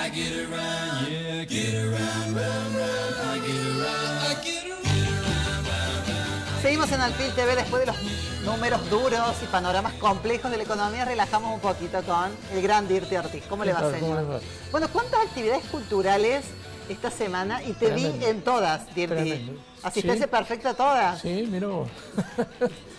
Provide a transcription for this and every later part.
I get around, yeah, get around, round, round. I get around, I get around, round, round. Seguimos en Alfil TV después de los números duros y panoramas complejos de la economía. Relajamos un poquito con el gran Dirty Ortiz. ¿Cómo le va, ¿Cómo señor? les va? Bueno, ¿cuántas actividades culturales esta semana? Y te vi en todas, Dirty. Tremendo. Asistencia ¿Sí? perfecta a todas. Sí, mira vos.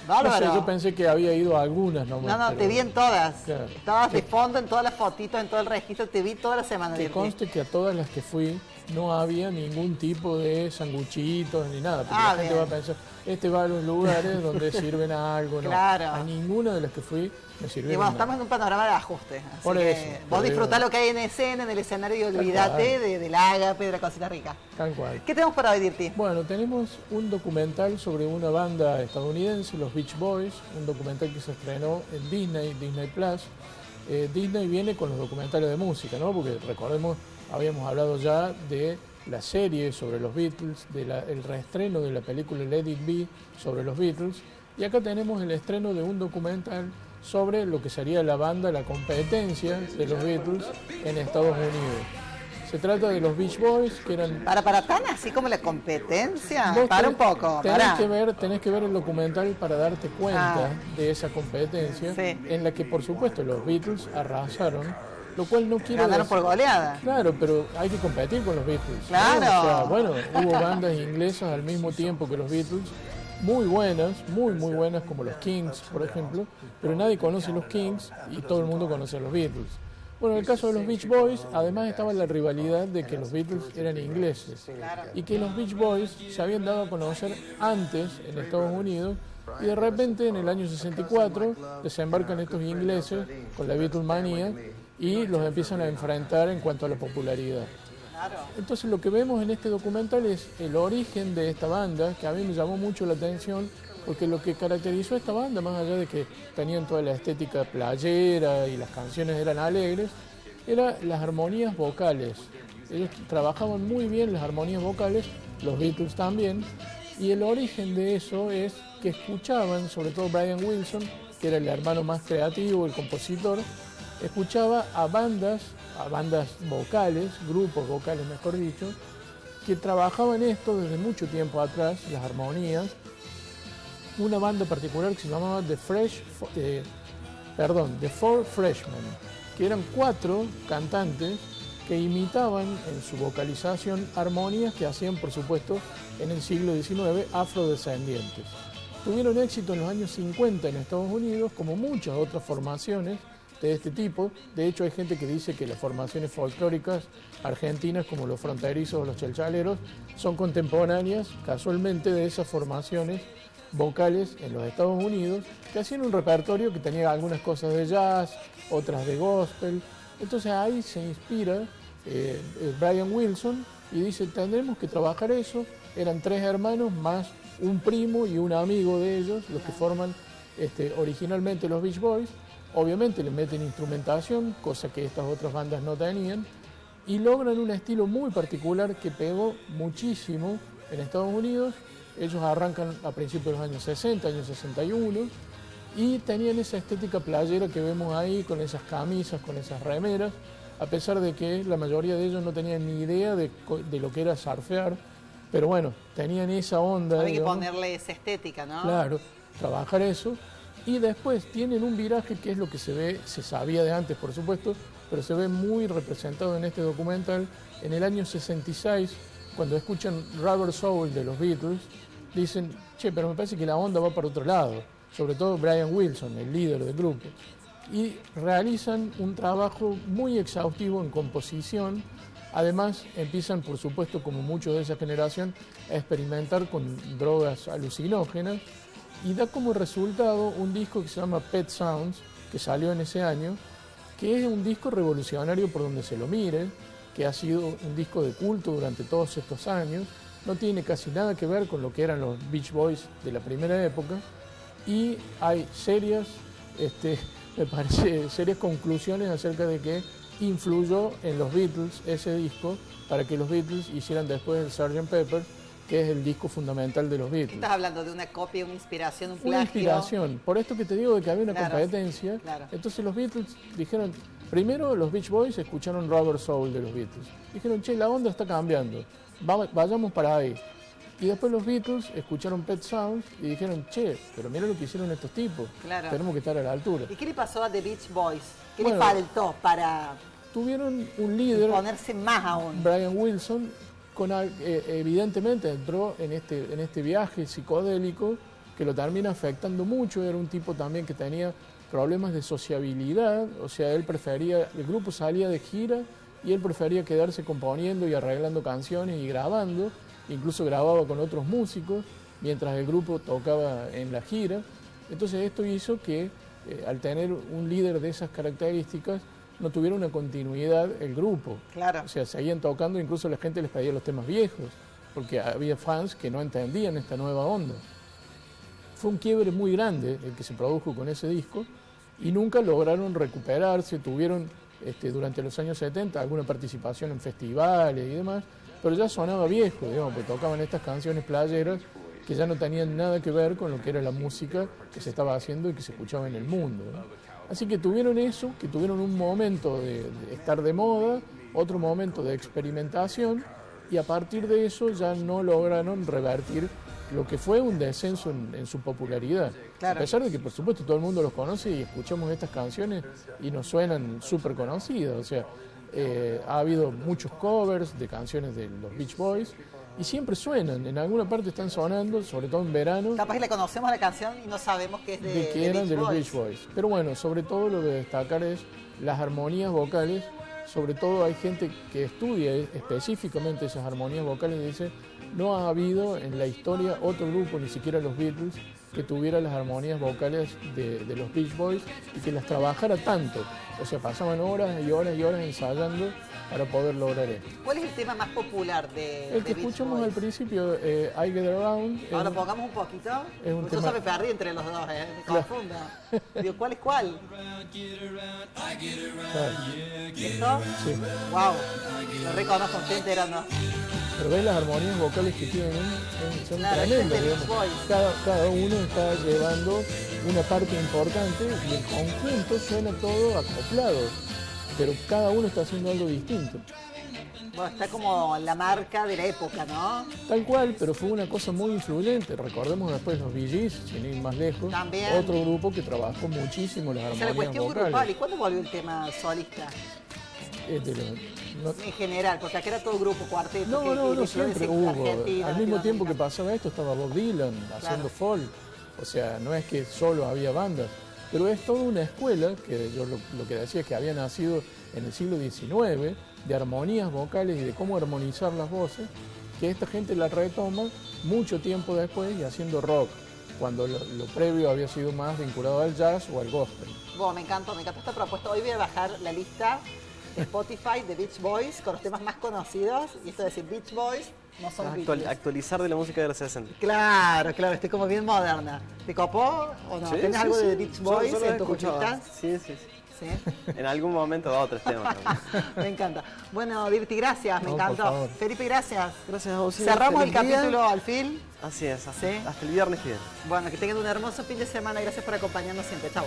Bárbaro. No sé, yo pensé que había ido a algunas nomás. No, pero te vi en todas. Claro. Estabas de fondo en todas las fotitos, en todo el registro. Te vi toda la semana, que Dirty. conste que a todas las que fui no había ningún tipo de sanguchitos ni nada, porque Ah, la gente bien. va a pensar, este va a los lugares donde sirven algo, no. Claro. A ninguna de las que fui me Y sirvieron bueno, nada. estamos en un panorama de ajuste. Así Por que eso, vos te disfrutá digo. lo que hay en escena, en el escenario y Tal olvídate cual. del ágape, de la cosita rica. Tal cual. ¿Qué tenemos para hoy, Dirty? Bueno, tenemos un documental sobre una banda estadounidense, los Beach Boys, un documental que se estrenó en Disney Plus. Disney viene con los documentales de música, ¿no? Porque recordemos, habíamos hablado ya de la serie sobre los Beatles, el reestreno de la película Let It Be sobre los Beatles, y acá tenemos el estreno de un documental sobre lo que sería la banda, la competencia de los Beatles en Estados Unidos. Se trata de los Beach Boys, que eran... Para tan así como la competencia. Vos Para tenés- un poco, tenés para. tenés que ver el documental para darte cuenta de esa competencia, Sí. en la que por supuesto los Beatles arrasaron, lo cual no quiere Ganaron por goleada. Claro, pero hay que competir con los Beatles. ¿no? Claro. O sea, bueno, hubo bandas inglesas al mismo tiempo que los Beatles, muy buenas, muy buenas, como los Kings, por ejemplo, pero nadie conoce los Kings y todo el mundo conoce a los Beatles. Bueno, en el caso de los Beach Boys, además estaba la rivalidad de que los Beatles eran ingleses y que los Beach Boys se habían dado a conocer antes en Estados Unidos y de repente en el año 64 desembarcan estos ingleses con la Beatlemanía y los empiezan a enfrentar en cuanto a la popularidad. Entonces lo que vemos en este documental es el origen de esta banda, que a mí me llamó mucho la atención, porque lo que caracterizó a esta banda, más allá de que tenían toda la estética playera y las canciones eran alegres, eran las armonías vocales. Ellos trabajaban muy bien las armonías vocales, los Beatles también, y el origen de eso es que escuchaban, sobre todo Brian Wilson, que era el hermano más creativo, el compositor, escuchaba a bandas vocales, grupos vocales mejor dicho, que trabajaban esto desde mucho tiempo atrás, las armonías. Una banda particular que se llamaba The Four Freshmen, que eran 4 cantantes que imitaban en su vocalización armonías que hacían, por supuesto, en el siglo XIX afrodescendientes. Tuvieron éxito en los años 50 en Estados Unidos, como muchas otras formaciones de este tipo. De hecho, hay gente que dice que las formaciones folclóricas argentinas, como los fronterizos o los chalchaleros, son contemporáneas, casualmente, de esas formaciones vocales en los Estados Unidos, que hacían un repertorio que tenía algunas cosas de jazz, otras de gospel. Entonces ahí se inspira Brian Wilson y dice, tendremos que trabajar eso. Eran 3 hermanos más un primo y un amigo de ellos, los que forman originalmente los Beach Boys. Obviamente le meten instrumentación, cosa que estas otras bandas no tenían, y logran un estilo muy particular que pegó muchísimo en Estados Unidos. Ellos arrancan a principios de los años 60, años 61, y tenían esa estética playera que vemos ahí, con esas camisas, con esas remeras, a pesar de que la mayoría de ellos no tenían ni idea de lo que era surfear, pero bueno, tenían esa onda. Hay que digamos. ponerle esa estética, ¿no? Claro, trabajar eso. Y después tienen un viraje que es lo que se ve, se sabía de antes por supuesto, pero se ve muy representado en este documental. En el año 66, cuando escuchan Rubber Soul de los Beatles, dicen, che, pero me parece que la onda va para otro lado, sobre todo Brian Wilson, el líder del grupo. Y realizan un trabajo muy exhaustivo en composición. Además, empiezan, por supuesto, como muchos de esa generación, a experimentar con drogas alucinógenas, y da como resultado un disco que se llama Pet Sounds, que salió en ese año, que es un disco revolucionario por donde se lo mire, que ha sido un disco de culto durante todos estos años, no tiene casi nada que ver con lo que eran los Beach Boys de la primera época, y hay serias conclusiones acerca de que influyó en los Beatles ese disco, para que los Beatles hicieran después el Sgt. Pepper, que es el disco fundamental de los Beatles. Estás hablando de una copia, una inspiración, un plagio. Una inspiración. Por esto que te digo de que había una Claro, competencia, claro. entonces los Beatles dijeron, Primero los Beach Boys escucharon Rubber Soul de los Beatles. Dijeron, che, la onda está cambiando, vayamos para ahí. Y después los Beatles escucharon Pet Sounds y dijeron, che, pero mira lo que hicieron estos tipos, Claro. tenemos que estar a la altura. ¿Y qué le pasó a The Beach Boys? ¿Qué Bueno, le faltó para Tuvieron un líder, ponerse más aún? Brian Wilson, evidentemente entró en este viaje psicodélico que lo termina afectando mucho. Era un tipo también que tenía problemas de sociabilidad, o sea, el grupo salía de gira y él prefería quedarse componiendo y arreglando canciones y grabando, incluso grababa con otros músicos mientras el grupo tocaba en la gira. Entonces esto hizo que al tener un líder de esas características no tuviera una continuidad el grupo. Claro. O sea, seguían tocando, incluso la gente les pedía los temas viejos, porque había fans que no entendían esta nueva onda. Fue un quiebre muy grande el que se produjo con ese disco y nunca lograron recuperarse. Tuvieron durante los años 70 alguna participación en festivales y demás, pero ya sonaba viejo, digamos, porque tocaban estas canciones playeras que ya no tenían nada que ver con lo que era la música que se estaba haciendo y que se escuchaba en el mundo, ¿no? Así que tuvieron eso, que tuvieron un momento de estar de moda, otro momento de experimentación, y a partir de eso ya no lograron revertir lo que fue un descenso en su popularidad. Claro. A pesar de que, por supuesto, todo el mundo los conoce y escuchamos estas canciones y nos suenan súper conocidas. O sea, ha habido muchos covers de canciones de los Beach Boys y siempre suenan, en alguna parte están sonando, sobre todo en verano. Capaz que le conocemos la canción y no sabemos que es De que eran de los Beach Boys. Pero bueno, sobre todo lo de destacar es las armonías vocales. Sobre todo hay gente que estudia específicamente esas armonías vocales y dice, no ha habido en la historia otro grupo, ni siquiera los Beatles, que tuviera las armonías vocales de los Beach Boys y que las trabajara tanto. O sea, pasaban horas y horas y horas ensayando para poder lograr esto. ¿Cuál es el tema más popular de El que Beach escuchamos al Boys? principio, I Get Around, Ahora pongamos un poquito. es un Porque yo tema- me perdí entre los dos, me confundo. Digo, ¿cuál es cuál? claro, ¿Esto? sí. Wow, lo reconozco, estoy enterando. Pero ves las armonías vocales que tienen, son Claro, tremendas. este es de digamos. Beach Boys. Cada uno está llevando una parte importante y en conjunto suena todo acoplado, pero cada uno está haciendo algo distinto. Bueno, está como la marca de la época, ¿no? Tal cual, pero fue una cosa muy influyente. Recordemos después los Bee Gees, sin ir más lejos, También. otro grupo que trabajó muchísimo las O sea, la armonías cuestión vocales. grupal. ¿Y cuándo volvió el tema solista? No, En general, porque acá era todo grupo, cuarteto. no, que no, no, influencia siempre hubo. argentina, Al mismo tiempo que Latinoamérica. pasaba esto, estaba Bob Dylan haciendo folk. O sea, no es que solo había bandas, pero es toda una escuela, que yo lo que decía es que había nacido en el siglo XIX, de armonías vocales y de cómo armonizar las voces, que esta gente la retoma mucho tiempo después y haciendo rock, cuando lo previo había sido más vinculado al jazz o al gospel. Bueno, me encantó esta propuesta. Hoy voy a bajar la lista de Spotify de Beach Boys con los temas más conocidos. Y esto de decir Beach Boys no son Beatles. Actualizar de la música de los 60. Claro, claro, estoy como bien moderna. ¿Te copó o no? Sí, ¿Tienes sí, algo sí. de Beach Boys Yo lo en tus escuchaba. listas? Sí, sí, sí. Sí. En algún momento va a otros temas también. Me encanta. Bueno, Dirty, gracias, me No, por encantó. favor. Felipe, gracias. Gracias a vos. Cerramos el Feliz día. capítulo al fin. Así es, Sí. hasta el viernes que viene. Bueno, que tengan un hermoso fin de semana. Gracias por acompañarnos siempre. Chau.